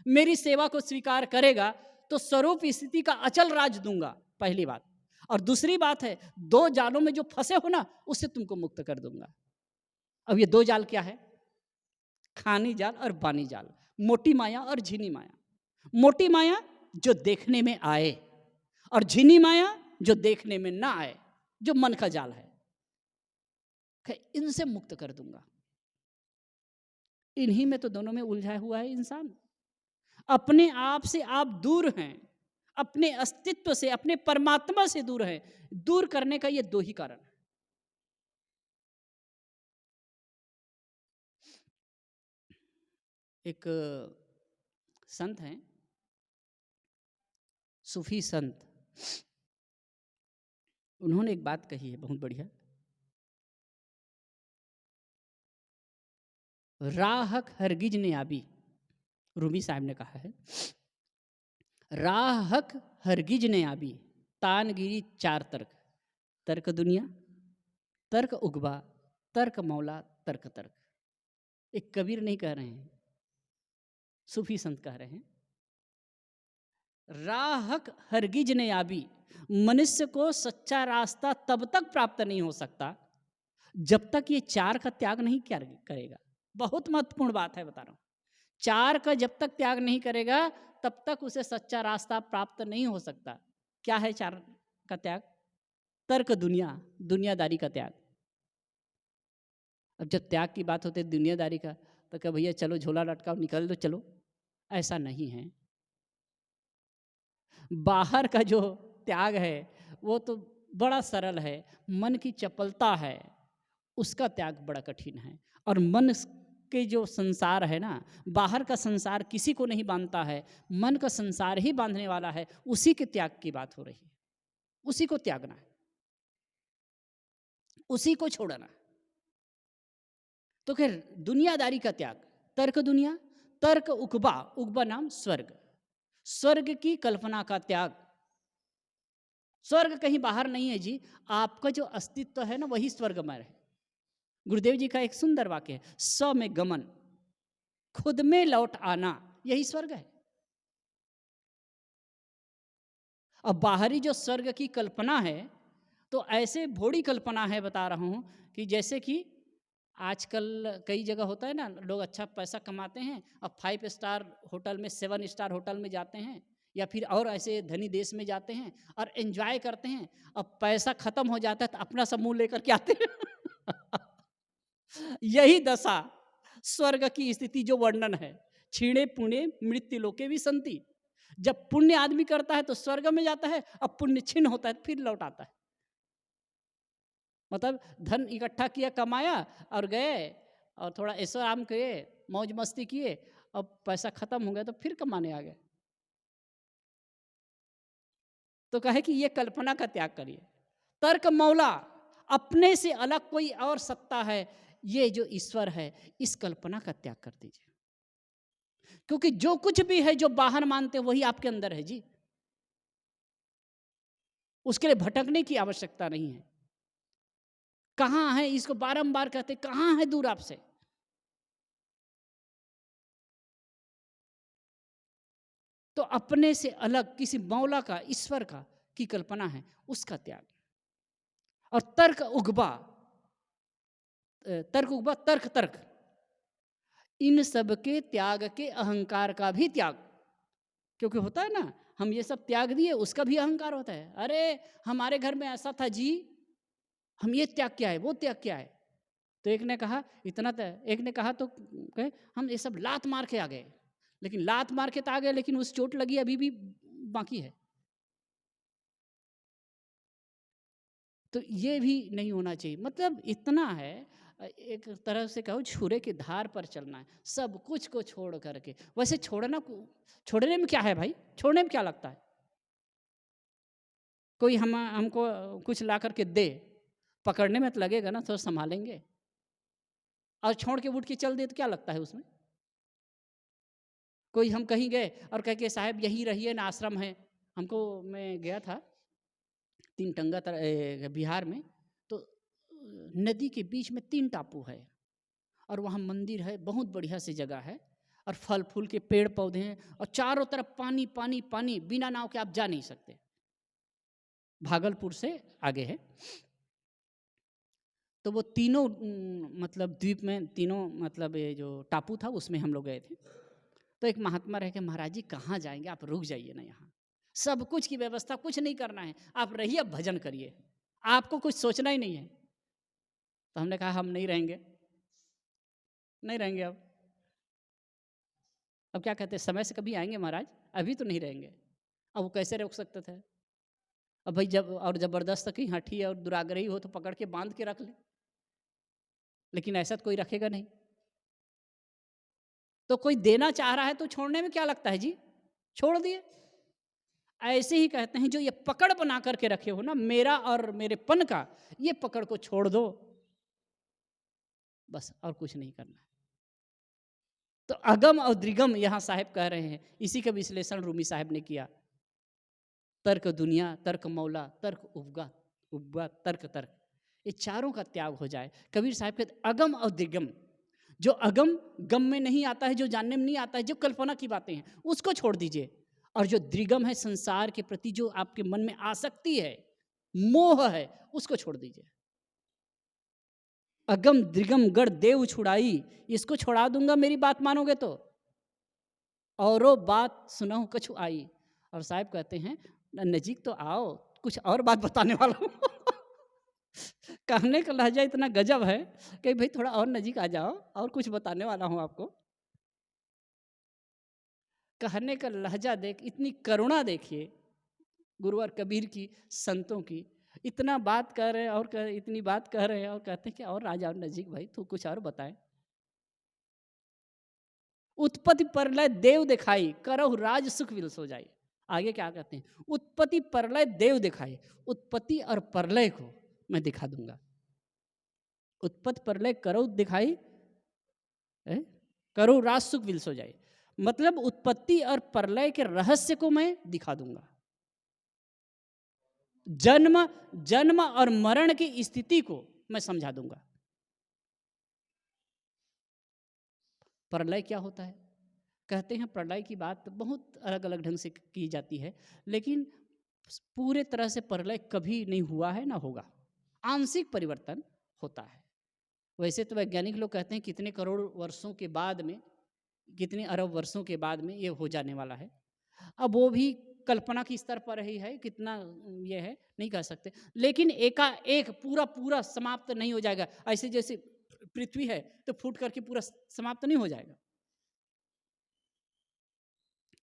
मेरी सेवा को स्वीकार करेगा, तो स्वरूप स्थिति का अचल राज दूंगा, पहली बात। और दूसरी बात है, दो जालों में जो फंसे हो ना, उससे तुमको मुक्त कर दूंगा। अब ये दो जाल क्या है, खानी जाल और बानी जाल, मोटी माया और झीनी माया। मोटी माया जो देखने में आए, और झीनी माया जो देखने में ना आए, जो मन का जाल है, इनसे मुक्त कर दूंगा। इन्हीं में तो दोनों में उलझा हुआ है इंसान। अपने आप से आप दूर हैं, अपने अस्तित्व से, अपने परमात्मा से दूर हैं। दूर करने का ये दो ही कारण है। एक संत हैं, सूफी संत, उन्होंने एक बात कही है बहुत बढ़िया। राहक हरगिज ने आबी, रूमी साहब ने कहा है, राहक हरगिज ने आबी, तानगिरी चार तर्क, तर्क दुनिया, तर्क उगबा, तर्क मौला, तर्क तर्क। एक कबीर नहीं कह रहे हैं, सूफी संत कह रहे हैं, राहक हरगिज ने आबी, मनुष्य को सच्चा रास्ता तब तक प्राप्त नहीं हो सकता जब तक ये चार का त्याग नहीं करेगा। बहुत महत्वपूर्ण बात है, बता रहा हूं। चार का जब तक त्याग नहीं करेगा, तब तक उसे सच्चा रास्ता प्राप्त नहीं हो सकता। क्या है चार का त्याग? तर्क दुनिया, दुनियादारी का त्याग। अब जब त्याग की बात होती है दुनियादारी का, तो क्या भैया चलो झोला लटकाओ निकल दो चलो, ऐसा नहीं है। बाहर का जो त्याग है वो तो बड़ा सरल है, मन की चपलता है, उसका त्याग बड़ा कठिन है। और मन के जो संसार है ना, बाहर का संसार किसी को नहीं बांधता है, मन का संसार ही बांधने वाला है। उसी के त्याग की बात हो रही है, उसी को त्यागना है, उसी को छोड़ना। तो खैर दुनियादारी का त्याग, तर्क दुनिया, तर्क उकबा, उकबा नाम स्वर्ग, स्वर्ग की कल्पना का त्याग। स्वर्ग कहीं बाहर नहीं है जी, आपका जो अस्तित्व है ना वही स्वर्गमय है। गुरुदेव जी का एक सुंदर वाक्य है, स्व में गमन, खुद में लौट आना, यही स्वर्ग है। अब बाहरी जो स्वर्ग की कल्पना है तो ऐसे भोड़ी कल्पना है, बता रहा हूं कि जैसे कि आजकल कई जगह होता है ना, लोग अच्छा पैसा कमाते हैं, अब 5 स्टार होटल में, 7 स्टार होटल में जाते हैं, या फिर और ऐसे धनी देश में जाते हैं और एंजॉय करते हैं। अब पैसा खत्म हो जाता है तो अपना सब मुंह लेकर के आते हैं। यही दशा स्वर्ग की स्थिति जो वर्णन है, छीणे पुणे मृत्यु लोके भी संति। जब पुण्य आदमी करता है तो स्वर्ग में जाता है, अब पुण्य छिन्न होता है फिर लौट आता है। मतलब धन इकट्ठा किया, कमाया और गए और थोड़ा ऐशो आराम किए, मौज मस्ती किए, अब पैसा खत्म हो गया तो फिर कमाने आ गए। तो कहे कि ये कल्पना का त्याग करिए। तर्क मौला, अपने से अलग कोई और सत्ता है, ये जो ईश्वर है, इस कल्पना का त्याग कर दीजिए। क्योंकि जो कुछ भी है जो बाहर मानते हैं वही आपके अंदर है जी, उसके लिए भटकने की आवश्यकता नहीं है। कहाँ है, इसको बारंबार कहते, कहाँ है दूर आपसे। तो अपने से अलग किसी मौला का, ईश्वर का की कल्पना है, उसका त्याग। और तर्क उगबा, तर्क उगबा, तर्क तर्क, इन सब के त्याग के अहंकार का भी त्याग। क्योंकि होता है ना, हम ये सब त्याग दिए, उसका भी अहंकार होता है। अरे हमारे घर में ऐसा था जी, हम ये त्याग क्या है, वो त्याग क्या है। तो एक ने कहा इतना, एक ने कहा तो कहे हम ये सब लात मार के आ गए, लेकिन लात मार के तो आ गए, लेकिन उस चोट लगी अभी भी बाकी है। तो ये भी नहीं होना चाहिए। मतलब इतना है, एक तरह से कहो छुरे की धार पर चलना है, सब कुछ को छोड़ करके। वैसे छोड़ने में क्या है भाई, छोड़ने में क्या लगता है। कोई हमको कुछ ला करके दे, पकड़ने में तो लगेगा ना, थोड़ा संभालेंगे। और छोड़ के उठ के चल दे तो क्या लगता है उसमें। कोई हम कहीं गए और कह के साहब यहीं रहिए ना, आश्रम है। हमको, मैं गया था तीनटंगा बिहार में, तो नदी के बीच में 3 टापू है और वहाँ मंदिर है, बहुत बढ़िया सी जगह है, और फल फूल के पेड़ पौधे हैं, और चारों तरफ पानी पानी पानी, बिना नाव के आप जा नहीं सकते। भागलपुर से आगे है। तो वो तीनों मतलब द्वीप में, तीनों मतलब ये जो टापू था उसमें हम लोग गए थे। तो एक महात्मा रह के, महाराज जी कहाँ जाएंगे, आप रुक जाइए ना, यहाँ सब कुछ की व्यवस्था, कुछ नहीं करना है, आप रहिए, भजन करिए, आपको कुछ सोचना ही नहीं है। तो हमने कहा हम नहीं रहेंगे, नहीं रहेंगे अब क्या कहते हैं, समय से कभी आएंगे महाराज, अभी तो नहीं रहेंगे। अब वो कैसे रोक सकते थे। अब भाई जब और ज़बरदस्त कहीं हठी और दुराग्रही हो तो पकड़ के बांध के रख ले, लेकिन ऐसा तो कोई रखेगा नहीं। तो कोई देना चाह रहा है तो छोड़ने में क्या लगता है जी, छोड़ दिए। ऐसे ही कहते हैं, जो ये पकड़ बना करके रखे हो ना, मेरा और मेरे पन का, ये पकड़ को छोड़ दो, बस और कुछ नहीं करना। तो अगम और द्रिगम यहां साहब कह रहे हैं, इसी का विश्लेषण रूमी साहब ने किया। तर्क दुनिया, तर्क मौला, तर्क उपगा, उपगा तर्क तर्क, ये चारों का त्याग हो जाए। कबीर साहब कहते अगम और द्रिगम, जो अगम गम में नहीं आता है, जो जानने में नहीं आता है, जो कल्पना की बातें हैं, उसको छोड़ दीजिए। और जो द्रिगम है, संसार के प्रति जो आपके मन में आसक्ति है, मोह है, उसको छोड़ दीजिए। अगम द्रिगम गढ़ देव छुड़ाई, इसको छोड़ा दूंगा मेरी बात मानोगे तो, औरो बात सुनाऊं कछु आई। और साहब कहते हैं नजीक तो आओ, कुछ और बात बताने वाला हूं। कहने का लहजा इतना गजब है कि भाई थोड़ा और नजीक आ जाओ, और कुछ बताने वाला हूं आपको। कहने का लहजा देख, इतनी करुणा देखिए गुरुवर कबीर की, संतों की। इतना बात कर रहे हैं और इतनी बात कह रहे हैं और कहते हैं कि और आ जाओ नजीक भाई, तो कुछ और बताएं। उत्पत्ति प्रलय देव दिखाई, करहु राज सुख विलस हो जाए। आगे क्या कहते हैं, उत्पत्ति प्रलय देव दिखाई, उत्पत्ति और प्रलय को मैं दिखा दूंगा। उत्पत्ति प्रलय करो दिखाई, करो राज सुख विलस हो जाए। मतलब उत्पत्ति और प्रलय के रहस्य को मैं दिखा दूंगा। जन्म और मरण की स्थिति को मैं समझा दूंगा। प्रलय क्या होता है? कहते हैं प्रलय की बात बहुत अलग अलग ढंग से की जाती है, लेकिन पूरे तरह से प्रलय कभी नहीं हुआ है ना होगा, आंशिक परिवर्तन होता है। वैसे तो वैज्ञानिक लोग कहते हैं कितने करोड़ वर्षों के बाद में, कितने अरब वर्षों के बाद में ये हो जाने वाला है। अब वो भी कल्पना की स्तर पर ही है, कितना ये है नहीं कह सकते, लेकिन एकाएक पूरा पूरा समाप्त नहीं हो जाएगा। ऐसे जैसे पृथ्वी है तो फूट करके पूरा समाप्त नहीं हो जाएगा।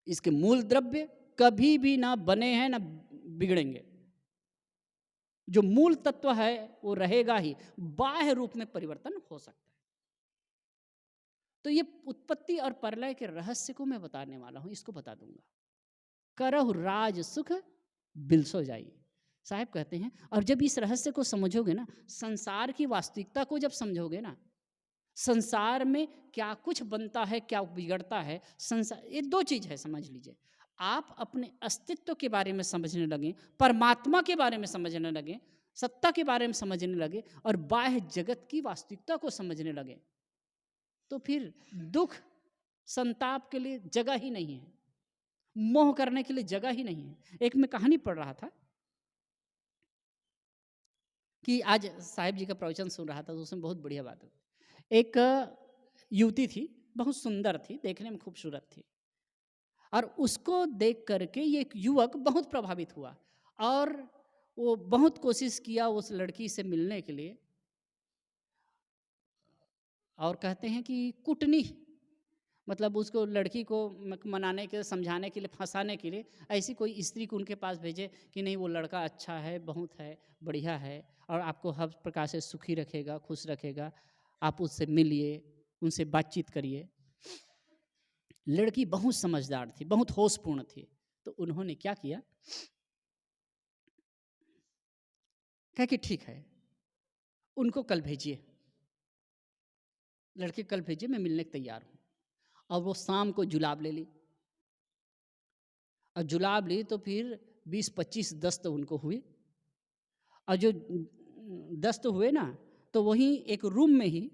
इसके मूल द्रव्य कभी भी ना बने हैं ना बिगड़ेंगे। जो मूल तत्व है वो रहेगा ही, बाह्य रूप में परिवर्तन हो सकता है। तो ये उत्पत्ति और प्रलय के रहस्य को मैं बताने वाला हूं, इसको बता दूंगा। करहु राज सुख बिलसो जाई। साहब कहते हैं, और जब इस रहस्य को समझोगे ना, संसार की वास्तविकता को जब समझोगे ना, संसार में क्या कुछ बनता है क्या बिगड़ता है, संसार ये दो चीज है समझ लीजिए। आप अपने अस्तित्व के बारे में समझने लगे, परमात्मा के बारे में समझने लगे, सत्ता के बारे में समझने लगे, और बाह्य जगत की वास्तविकता को समझने लगे, तो फिर दुख संताप के लिए जगह ही नहीं है, मोह करने के लिए जगह ही नहीं है। एक मैं कहानी पढ़ रहा था कि आज साहिब जी का प्रवचन सुन रहा था, तो उसमें बहुत बढ़िया बात है। एक युवती थी, बहुत सुंदर थी, देखने में खूबसूरत थी, और उसको देख करके ये एक युवक बहुत प्रभावित हुआ, और वो बहुत कोशिश किया उस लड़की से मिलने के लिए, और कहते हैं कि कुटनी, मतलब उसको लड़की को मनाने के लिए, समझाने के लिए, फंसाने के लिए ऐसी कोई स्त्री को उनके पास भेजे कि नहीं वो लड़का अच्छा है, बहुत है, बढ़िया है, और आपको हर प्रकार से सुखी रखेगा, खुश रखेगा, आप उससे मिलिए, उनसे बातचीत करिए। लड़की बहुत समझदार थी, बहुत होशपूर्ण थी, तो उन्होंने क्या किया, कहा कि ठीक है उनको कल भेजिए, लड़के कल भेजिए, मैं मिलने को तैयार हूँ। और वो शाम को जुलाब ले ली, और जुलाब ली तो फिर 20-25 दस्त उनको हुए, और जो दस्त हुए ना, तो वहीं एक रूम में ही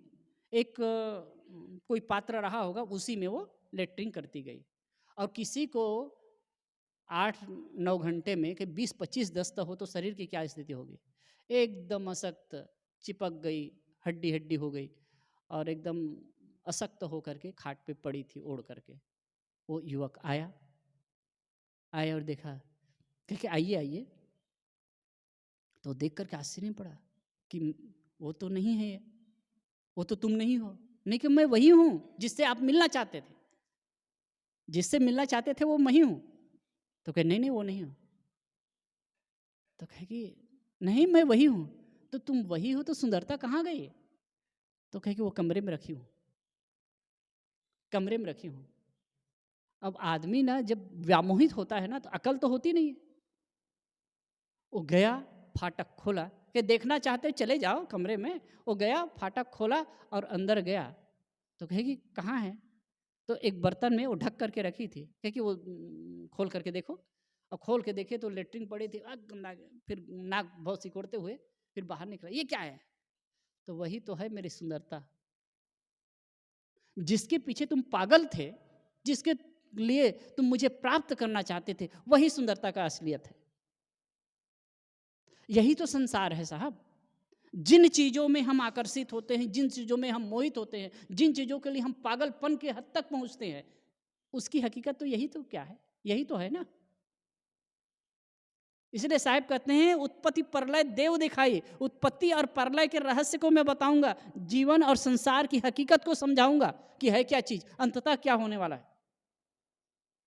एक कोई पात्र रहा होगा, उसी में वो लेटरिन करती गई, और किसी को 8-9 घंटे में कि 20-25 दस्त हो तो शरीर की क्या स्थिति होगी, एकदम अशक्त, चिपक गई, हड्डी हड्डी हो गई, और एकदम अशक्त होकर के खाट पे पड़ी थी ओढ़ करके। वो युवक आया और देखा, कह आइए आइए, तो देख करके आश्चर्य पड़ा कि वो तो नहीं है, वो तो तुम नहीं हो। नहीं कि मैं वही हूँ जिससे आप मिलना चाहते थे, जिससे मिलना चाहते थे वो मैं हूँ। तो कहे नहीं नहीं वो नहीं हो। तो कहे कि नहीं मैं वही हूँ। तो तुम वही हो तो सुंदरता कहाँ गई? तो कहे कि वो कमरे में रखी हूँ, कमरे में रखी हूँ। अब आदमी ना जब व्यामोहित होता है ना तो अकल तो होती नहीं है। वो गया, फाटक खोला, कि देखना चाहते चले जाओ कमरे में। वो गया, फाटक खोला और अंदर गया। तो कहेगी कहाँ है? तो एक बर्तन में वो ढक करके रखी थी, कहे कि वो खोल करके देखो। अब खोल के देखे तो लेटरिन पड़ी थी, फिर नाक बहुत सिकोड़ते हुए फिर बाहर निकला, ये क्या है? तो वही तो है मेरी सुंदरता, जिसके पीछे तुम पागल थे, जिसके लिए तुम मुझे प्राप्त करना चाहते थे, वही सुंदरता का असलियत है। यही तो संसार है साहब। जिन चीज़ों में हम आकर्षित होते हैं, जिन चीज़ों में हम मोहित होते हैं, जिन चीज़ों के लिए हम पागलपन के हद तक पहुंचते हैं, उसकी हकीकत तो यही तो क्या है, यही तो है ना। इसलिए साहब कहते हैं उत्पत्ति प्रलय देव दिखाई, उत्पत्ति और प्रलय के रहस्य को मैं बताऊंगा, जीवन और संसार की हकीकत को समझाऊंगा कि है क्या चीज, अंततः क्या होने वाला है।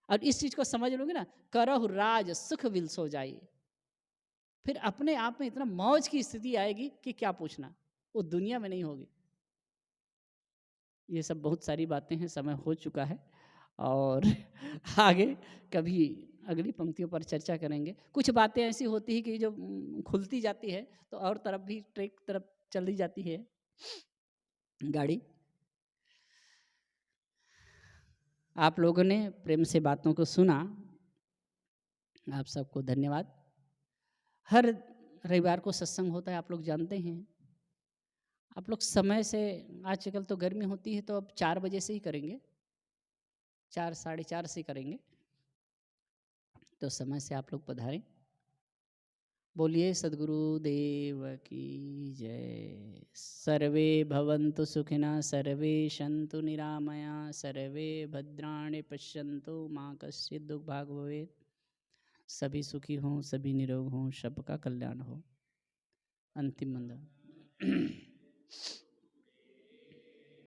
और इस चीज को समझ लोगे ना, करहु राज सुख विलसो जाई, फिर अपने आप में इतना मौज की स्थिति आएगी कि क्या पूछना, वो दुनिया में नहीं होगी। ये सब बहुत सारी बातें हैं, समय हो चुका है, और आगे कभी अगली पंक्तियों पर चर्चा करेंगे। कुछ बातें ऐसी होती है कि जो खुलती जाती है तो और तरफ भी ट्रैक तरफ चली जाती है। गाड़ी। आप लोगों ने प्रेम से बातों को सुना, आप सबको धन्यवाद। हर रविवार को सत्संग होता है, आप लोग जानते हैं। आप लोग समय से, आजकल तो गर्मी होती है तो अब 4 बजे से ही करेंगे, 4 साढ़े 4 से करेंगे, तो समय से आप लोग पधारें। बोलिए सद्गुरु देव की जय। सर्वे भवन्तु सुखिनः, सर्वे सन्तु निरामया, सर्वे भद्राणि पश्यन्तु माँ कश्चित् दुर्भाग् भवेत्। सभी सुखी हों, सभी निरोग हों, सबका कल्याण हो। अंतिम मंत्र।